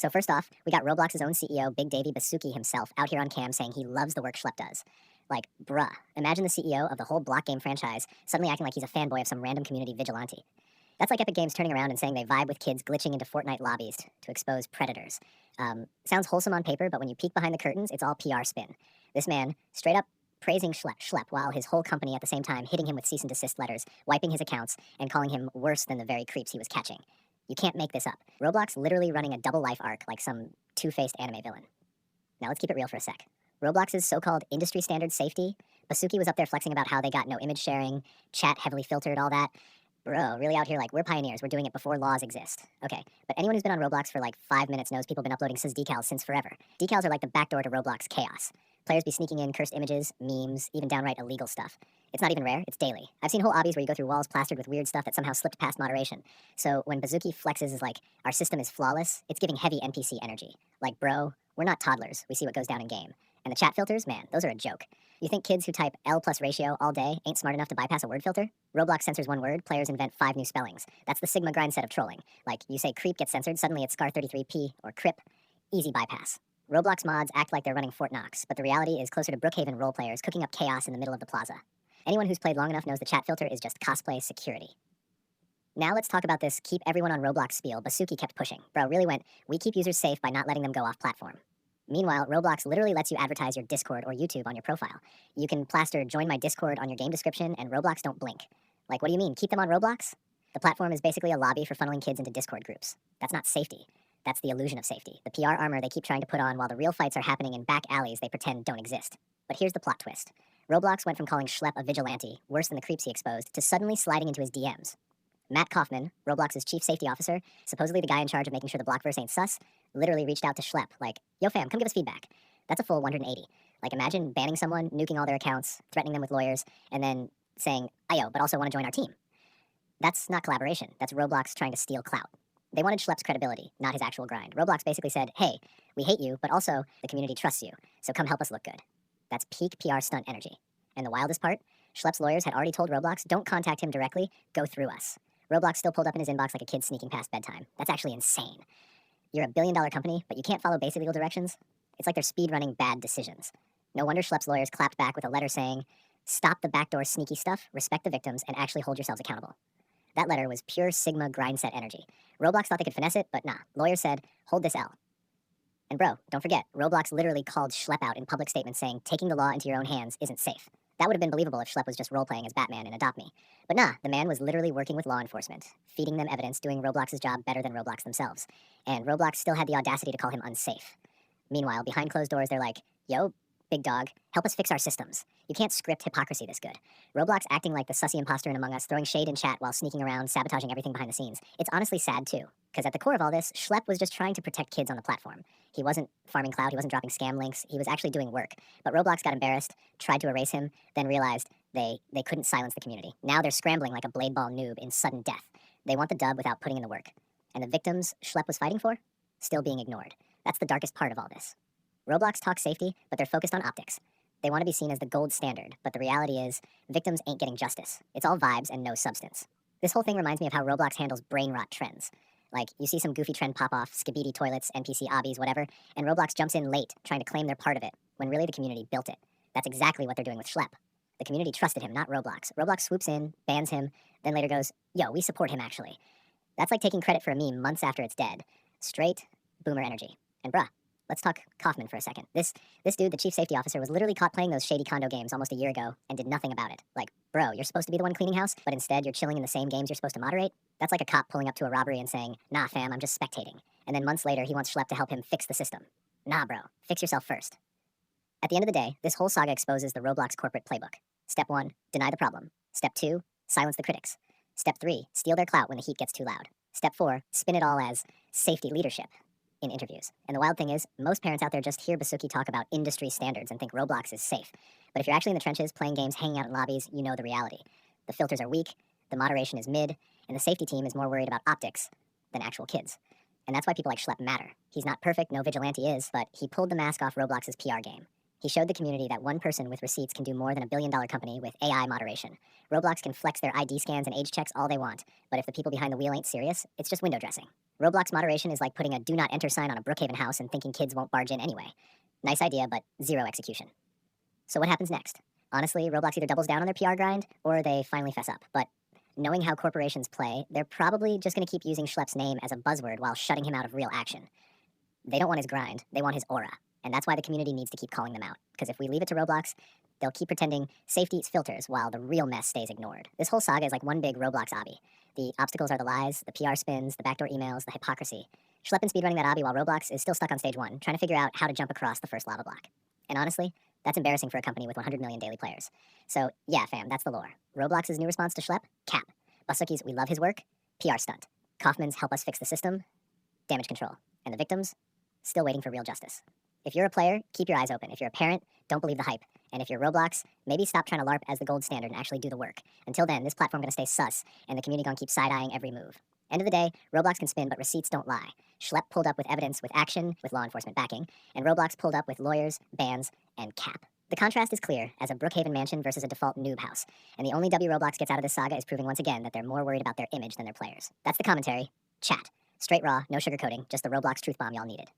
So first off, we got Roblox's own CEO, Big Davey Basuki himself, out here on cam saying he loves the work Schlep does. Like, bruh, imagine the CEO of the whole block game franchise suddenly acting like he's a fanboy of some random community vigilante. That's like Epic Games turning around and saying they vibe with kids glitching into Fortnite lobbies to expose predators. Sounds wholesome on paper, but when you peek behind the curtains, it's all PR spin. This man, straight up praising Schlep, while his whole company at the same time hitting him with cease and desist letters, wiping his accounts, and calling him worse than the very creeps he was catching. You can't make this up. Roblox literally running a double life arc like some two-faced anime villain. Now let's keep it real for a sec. Roblox's so-called industry standard safety, Basuki was up there flexing about how they got no image sharing, chat heavily filtered, all that. Bro, really out here like, we're pioneers, we're doing it before laws exist. Okay, but anyone who's been on Roblox for like 5 minutes knows people have been uploading SIS decals since forever. Decals are like the backdoor to Roblox chaos. Players be sneaking in cursed images, memes, even downright illegal stuff. It's not even rare, it's daily. I've seen whole obbies where you go through walls plastered with weird stuff that somehow slipped past moderation. So when Bazuki flexes is like, our system is flawless, it's giving heavy NPC energy. Like, bro, we're not toddlers, we see what goes down in game. And the chat filters, man, those are a joke. You think kids who type L plus ratio all day ain't smart enough to bypass a word filter? Roblox censors one word, players invent 5 new spellings. That's the Sigma grind set of trolling. Like, you say creep gets censored, suddenly it's Scar33P or Crip. Easy bypass. Roblox mods act like they're running Fort Knox, but the reality is closer to Brookhaven role players cooking up chaos in the middle of the plaza. Anyone who's played long enough knows the chat filter is just cosplay security. Now let's talk about this keep everyone on Roblox spiel Basuki kept pushing. Bro really went, we keep users safe by not letting them go off platform. Meanwhile, Roblox literally lets you advertise your Discord or YouTube on your profile. You can plaster join my Discord on your game description and Roblox don't blink. Like, what do you mean, keep them on Roblox? The platform is basically a lobby for funneling kids into Discord groups. That's not safety. That's the illusion of safety, the PR armor they keep trying to put on while the real fights are happening in back alleys they pretend don't exist. But here's the plot twist. Roblox went from calling Schlep a vigilante, worse than the creeps he exposed, to suddenly sliding into his DMs. Matt Kaufman, Roblox's chief safety officer, supposedly the guy in charge of making sure the Blockverse ain't sus, literally reached out to Schlep, like, yo fam, come give us feedback. That's a full 180. Like, imagine banning someone, nuking all their accounts, threatening them with lawyers, and then saying, ayo, but also want to join our team. That's not collaboration. That's Roblox trying to steal clout. They wanted Schlep's credibility, not his actual grind. Roblox basically said, hey, we hate you, but also the community trusts you, so come help us look good. That's peak PR stunt energy. And the wildest part, Schlep's lawyers had already told Roblox, don't contact him directly, go through us. Roblox still pulled up in his inbox like a kid sneaking past bedtime. That's actually insane. You're a billion-dollar company, but you can't follow basic legal directions? It's like they're speed-running bad decisions. No wonder Schlep's lawyers clapped back with a letter saying, stop the backdoor sneaky stuff, respect the victims, and actually hold yourselves accountable. That letter was pure Sigma grind set energy. Roblox thought they could finesse it, but nah. Lawyers said, hold this L. And bro, don't forget, Roblox literally called Schlep out in public statements saying taking the law into your own hands isn't safe. That would have been believable if Schlep was just role-playing as Batman in Adopt Me. But nah, the man was literally working with law enforcement, feeding them evidence, doing Roblox's job better than Roblox themselves. And Roblox still had the audacity to call him unsafe. Meanwhile, behind closed doors, they're like, yo, big dog, help us fix our systems. You can't script hypocrisy this good. Roblox acting like the sussy imposter in Among Us, throwing shade in chat while sneaking around, sabotaging everything behind the scenes. It's honestly sad too, because at the core of all this, Schlep was just trying to protect kids on the platform. He wasn't farming clout, he wasn't dropping scam links, he was actually doing work. But Roblox got embarrassed, tried to erase him, then realized they couldn't silence the community. Now they're scrambling like a blade ball noob in sudden death. They want the dub without putting in the work. And the victims Schlep was fighting for? Still being ignored. That's the darkest part of all this. Roblox talks safety, but they're focused on optics. They want to be seen as the gold standard, but the reality is, victims ain't getting justice. It's all vibes and no substance. This whole thing reminds me of how Roblox handles brain rot trends. Like, you see some goofy trend pop off, skibidi toilets, NPC obbies, whatever, and Roblox jumps in late, trying to claim they're part of it, when really the community built it. That's exactly what they're doing with Schlep. The community trusted him, not Roblox. Roblox swoops in, bans him, then later goes, yo, we support him actually. That's like taking credit for a meme months after it's dead. Straight boomer energy. And bruh, let's talk Kaufman for a second. This dude, the chief safety officer, was literally caught playing those shady condo games almost a year ago and did nothing about it. Like, bro, you're supposed to be the one cleaning house, but instead you're chilling in the same games you're supposed to moderate? That's like a cop pulling up to a robbery and saying, nah fam, I'm just spectating. And then months later he wants Schlep to help him fix the system. Nah bro, fix yourself first. At the end of the day, this whole saga exposes the Roblox corporate playbook. Step 1, deny the problem. Step 2, silence the critics. Step 3, steal their clout when the heat gets too loud. Step 4, spin it all as safety leadership in interviews. And the wild thing is, most parents out there just hear Basuki talk about industry standards and think Roblox is safe. But if you're actually in the trenches, playing games, hanging out in lobbies, you know the reality. The filters are weak, the moderation is mid, and the safety team is more worried about optics than actual kids. And that's why people like Schlep matter. He's not perfect, no vigilante is, but he pulled the mask off Roblox's PR game. He showed the community that one person with receipts can do more than a billion-dollar company with AI moderation. Roblox can flex their ID scans and age checks all they want, but if the people behind the wheel ain't serious, it's just window dressing. Roblox moderation is like putting a do not enter sign on a Brookhaven house and thinking kids won't barge in anyway. Nice idea, but zero execution. So what happens next? Honestly, Roblox either doubles down on their PR grind or they finally fess up. But knowing how corporations play, they're probably just going to keep using Schlep's name as a buzzword while shutting him out of real action. They don't want his grind, they want his aura. And that's why the community needs to keep calling them out. Because if we leave it to Roblox, they'll keep pretending safety filters while the real mess stays ignored. This whole saga is like one big Roblox obby. The obstacles are the lies, the PR spins, the backdoor emails, the hypocrisy. Schlepp and speedrunning that obby while Roblox is still stuck on stage 1, trying to figure out how to jump across the first lava block. And honestly, that's embarrassing for a company with 100 million daily players. So yeah, fam, that's the lore. Roblox's new response to Schlepp? Cap. Basuki's we love his work? PR stunt. Kaufman's help us fix the system? Damage control. And the victims? Still waiting for real justice. If you're a player, keep your eyes open. If you're a parent, don't believe the hype. And if you're Roblox, maybe stop trying to LARP as the gold standard and actually do the work. Until then, this platform gonna stay sus, and the community gonna keep side-eyeing every move. End of the day, Roblox can spin, but receipts don't lie. Schlepp pulled up with evidence with action, with law enforcement backing, and Roblox pulled up with lawyers, bans, and cap. The contrast is clear as a Brookhaven mansion versus a default noob house. And the only W Roblox gets out of this saga is proving once again that they're more worried about their image than their players. That's the commentary. Chat. Straight raw, no sugarcoating, just the Roblox truth bomb y'all needed.